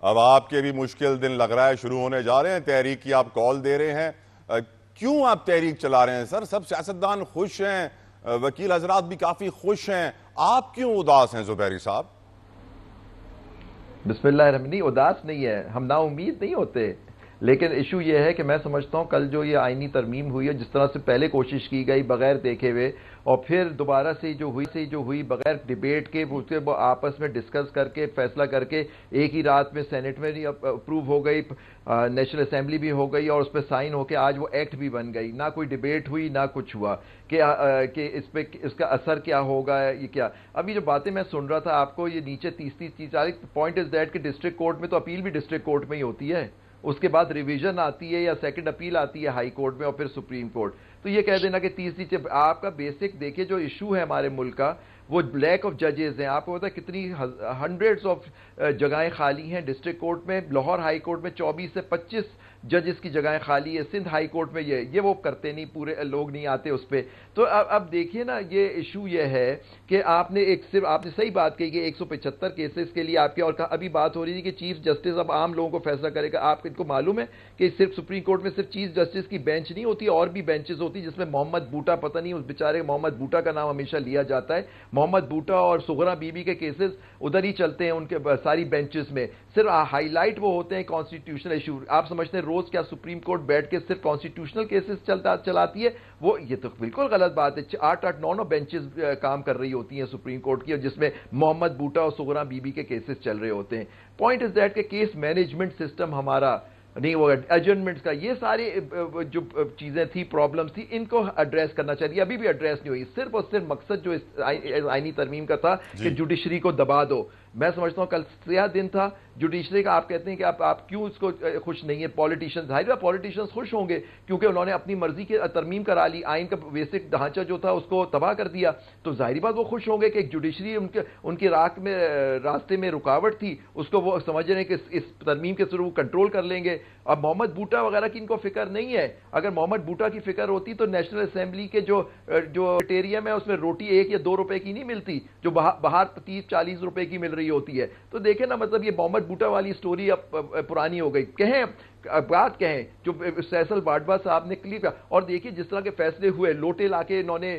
اب آپ کے بھی مشکل دن لگ رہا ہے شروع ہونے جا رہے ہیں، تحریک کی آپ کال دے رہے ہیں، کیوں آپ تحریک چلا رہے ہیں سر؟ سب سیاستدان خوش ہیں، وکیل حضرات بھی کافی خوش ہیں، آپ کیوں اداس ہیں زبیری صاحب؟ بسم اللہ الرحمن الرحیم، اداس نہیں ہے، ہم نا امید نہیں ہوتے، لیکن ایشو یہ ہے کہ میں سمجھتا ہوں کل جو یہ آئینی ترمیم ہوئی ہے، جس طرح سے پہلے کوشش کی گئی بغیر دیکھے ہوئے، اور پھر دوبارہ سے جو ہوئی بغیر ڈیبیٹ کے، وہ آپس میں ڈسکس کر کے فیصلہ کر کے ایک ہی رات میں سینٹ میں اپروو ہو گئی، نیشنل اسمبلی بھی ہو گئی اور اس پہ سائن ہو کے آج وہ ایکٹ بھی بن گئی، نہ کوئی ڈیبیٹ ہوئی نہ کچھ ہوا کہ اس کا اثر کیا ہوگا، یہ کیا ابھی جو باتیں میں سن رہا تھا آپ کو، یہ نیچے 30 چیز آ رہی، پوائنٹ از دیٹ کہ ڈسٹرکٹ کورٹ میں تو اپیل بھی ڈسٹرکٹ کورٹ میں ہی ہوتی ہے، اس کے بعد ریویژن آتی ہے یا سیکنڈ اپیل آتی ہے ہائی کورٹ میں اور پھر سپریم کورٹ. تو یہ کہہ دینا کہ تیسری آپ کا بیسک دیکھیں جو ایشو ہے ہمارے ملک کا، وہ لیک آف ججز ہیں. آپ کو پتا ہے کتنی ہنڈریڈز آف جگہیں خالی ہیں ڈسٹرکٹ کورٹ میں. لاہور ہائی کورٹ میں 24 سے 25 ججز کی جگہیں خالی ہے. سندھ ہائی کورٹ میں یہ وہ کرتے نہیں، پورے لوگ نہیں آتے اس پہ. تو اب دیکھیے نا، یہ ایشو یہ ہے کہ آپ نے آپ نے صحیح بات کہی کہ 175 کیسز کے لیے آپ کے، اور ابھی بات ہو رہی تھی کہ چیف جسٹس اب عام لوگوں کو فیصلہ کرے گا. آپ کو معلوم ہے کہ صرف سپریم کورٹ میں صرف چیف جسٹس کی بینچ نہیں ہوتی، اور بھی بینچز ہوتی جس میں محمد بوٹا، پتہ نہیں اس بیچارے محمد بوٹا کا نام ہمیشہ لیا جاتا ہے. محمد بوٹا اور سغرا بی بی کے کیسز ادھر ہی چلتے ہیں ان کے ساری بینچز میں. صرف ہائی لائٹ وہ ہوتے ہیں کانسٹیٹیوشنل ایشو. آپ سمجھتے ہیں روز کیا سپریم کورٹ بیٹھ کے صرف کانسٹیٹیوشنل کیسز چلاتی ہے؟ یہ تو بالکل غلط بات ہے. 8-9 بینچز کام کر رہی ہوتی ہیں سپریم کورٹ کی، جس میں محمد بوٹا اور سغرا بی بی کے کیسز چل رہے ہوتے ہیں. پوائنٹ از دیٹ کہ کیس مینجمنٹ سسٹم ہمارا نہیں ہوگا، ایڈجنمنٹس کا، یہ ساری جو چیزیں تھی، پرابلمس تھی، ان کو ایڈریس کرنا چاہیے. ابھی بھی ایڈریس نہیں ہوئی. صرف اور صرف مقصد جو آئینی ترمیم کا تھا کہ جوڈیشری کو دبا دو. میں سمجھتا ہوں کل سیاہ دن تھا جوڈیشری کا. آپ کہتے ہیں کہ آپ کیوں اس کو خوش نہیں ہیں پالیٹیشنز؟ ظاہر ہے پالیٹیشنز خوش ہوں گے کیونکہ انہوں نے اپنی مرضی کی ترمیم کرا لی، آئین کا بیسک ڈھانچہ جو تھا اس کو تباہ کر دیا. تو ظاہری بات وہ خوش ہوں گے کہ ایک جوڈیشری ان کے راستے میں رکاوٹ تھی، اس کو وہ سمجھ رہے ہیں کہ اس ترمیم کے تھرو کنٹرول کر لیں گے. اب محمد بوٹا وغیرہ کی ان کو فکر نہیں ہے. اگر محمد بوٹا کی فکر ہوتی تو نیشنل اسمبلی کے جو ایٹیریم ہے اس میں روٹی 1 یا 2 روپے کی نہیں ملتی، جو باہر 30-40 روپے کی مل رہی ہوتی ہے. تو دیکھیں نا، مطلب یہ محمد بوٹا والی سٹوری اب پرانی ہو گئی. بات کہیں جو فیصل باڈوا صاحب نے کلیئر کیا، اور دیکھیے جس طرح کے فیصلے ہوئے، لوٹے لا کے انہوں نے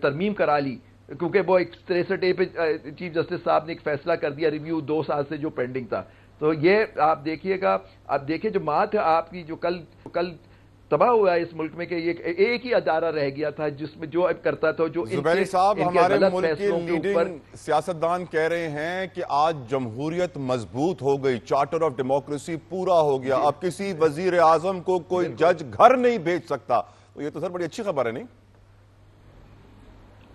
ترمیم کرا لی، کیونکہ وہ 63 پہ چیف جسٹس صاحب نے ایک فیصلہ کر دیا ریویو 2 سال سے جو پینڈنگ تھا. تو یہ آپ دیکھیے گا، اب دیکھیں جو بات ہے آپ کی، جو کل تباہ ہوا ہے اس ملک میں کہ یہ ایک ہی ادارہ رہ گیا تھا جس میں جو کرتا تھا. جو زبیری صاحب، ہمارے ملک کے لیڈنگ سیاستدان کہہ رہے ہیں کہ آج جمہوریت مضبوط ہو گئی، چارٹر آف ڈیموکریسی پورا ہو گیا، اب کسی وزیر اعظم کو کوئی جج گھر نہیں بھیج سکتا. تو یہ تو سر بڑی اچھی خبر ہے نہیں؟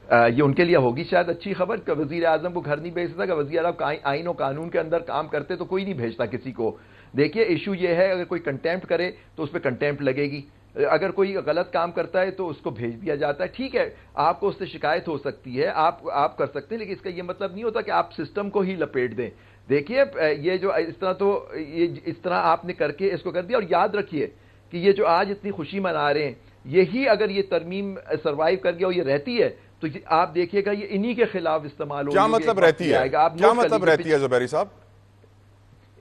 یہ ان کے لیے ہوگی شاید اچھی خبر کہ وزیر اعظم کو گھر نہیں بھیج سکتا. کہ وزیر اعظم آئین و قانون کے اندر کام کرتے تو کوئی نہیں بھیجتا کسی کو. دیکھیے ایشو یہ ہے، اگر کوئی کنٹیمپٹ کرے تو اس پہ کنٹیمپٹ لگے گی، اگر کوئی غلط کام کرتا ہے تو اس کو بھیج دیا جاتا ہے. ٹھیک ہے، آپ کو اس سے شکایت ہو سکتی ہے، آپ کر سکتے ہیں، لیکن اس کا یہ مطلب نہیں ہوتا کہ آپ سسٹم کو ہی لپیٹ دیں. دیکھیے یہ جو اس طرح آپ نے کر کے اس کو کر دیا. اور یاد رکھیے کہ یہ جو آج اتنی خوشی منا رہے ہیں، یہی اگر یہ ترمیم سروائیو کر گیا اور یہ رہتی ہے تو آپ دیکھیے گا یہ انہی کے خلاف استعمال ہوگی. کیا مطلب رہتی ہے؟ کیا مطلب رہتی ہے زبیری صاحب؟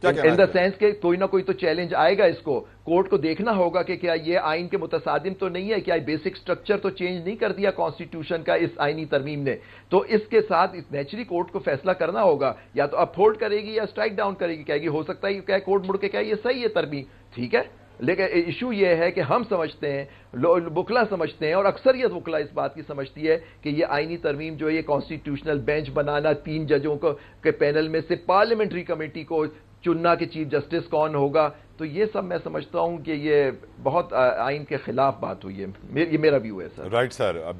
ان دا سینس کہ کوئی نہ کوئی تو چیلنج آئے گا. اس کو کورٹ کو دیکھنا ہوگا کہ کیا یہ آئین کے متصادم تو نہیں ہے، کیا بیسک سٹرکچر تو چینج نہیں کر دیا کانسٹیٹیوشن کا اس آئینی ترمیم نے. تو اس کے ساتھ نیچرلی کورٹ کو فیصلہ کرنا ہوگا، یا تو اپہولڈ کرے گی یا اسٹرائک ڈاؤن کرے گی. کہے گی ہو سکتا ہے کہ کورٹ مڑ کے کہے یہ صحیح ہے ترمیم، ٹھیک ہے. لیکن ایشو یہ ہے کہ ہم سمجھتے ہیں، وکلا سمجھتے ہیں، اور اکثریت وکلا اس بات کی سمجھتی ہے کہ یہ آئینی ترمیم جو ہے یہ کانسٹیٹیوشنل بینچ بنانا، 3 ججوں کے پینل میں سے پارلیمنٹری کمیٹی کو چننا کہ چیف جسٹس کون ہوگا، تو یہ سب میں سمجھتا ہوں کہ یہ بہت آئین کے خلاف بات ہوئی ہے. یہ میرا ویو ہے سر. Right sir.